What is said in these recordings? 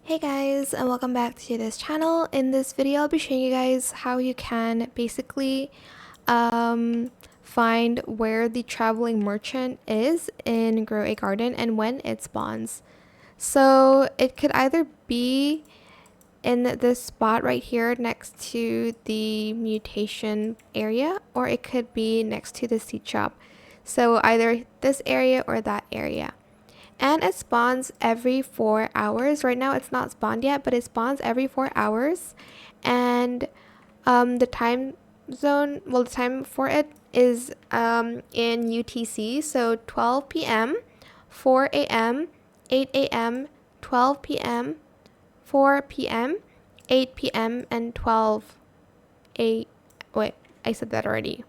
Hey guys, and welcome back to this channel. In this video, I'll be showing you guys how you can basically find where the traveling merchant is in Grow a Garden and when it spawns. So it could either be in this spot right here next to the mutation area, or it could be next to the seed shop. So either this area or that area. And it spawns every 4 hours. Right now it's not spawned yet, but it spawns every 4 hours. And the time zone, well, the time for it is in UTC. So 12 p.m., 4 a.m., 8 a.m., 12 p.m., 4 p.m., 8 p.m., and 12 a. Wait, I said that already.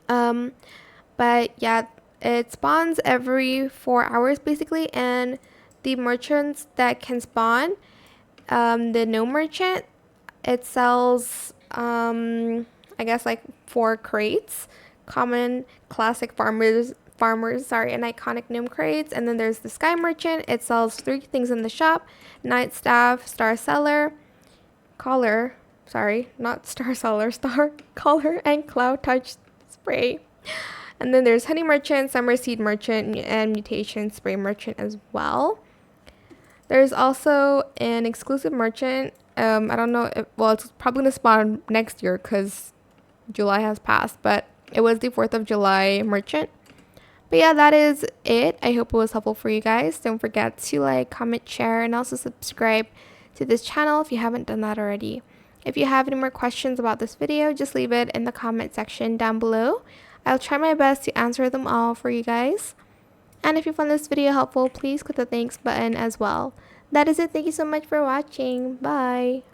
But yeah, it spawns every 4 hours basically, and the merchants that can spawn, the no merchant, it sells I guess like 4 crates, common, classic, farmers, sorry, and iconic gnome crates. And then there's the sky merchant, it sells 3 things in the shop: night staff, star seller, collar, sorry, not star seller, star collar, and cloud touch spray. And then there's honey merchant, summer seed merchant, and mutation spray merchant as well. There's also an exclusive merchant. I don't know if, well, it's probably gonna spawn next year because July has passed, but it was the 4th of July merchant. But yeah, that is it. I hope it was helpful for you guys. Don't forget to like, comment, share, and also subscribe to this channel if you haven't done that already. If you have any more questions about this video, just leave it in the comment section down below. I'll try my best to answer them all for you guys. And if you found this video helpful, please click the thanks button as well. That is it. Thank you so much for watching. Bye.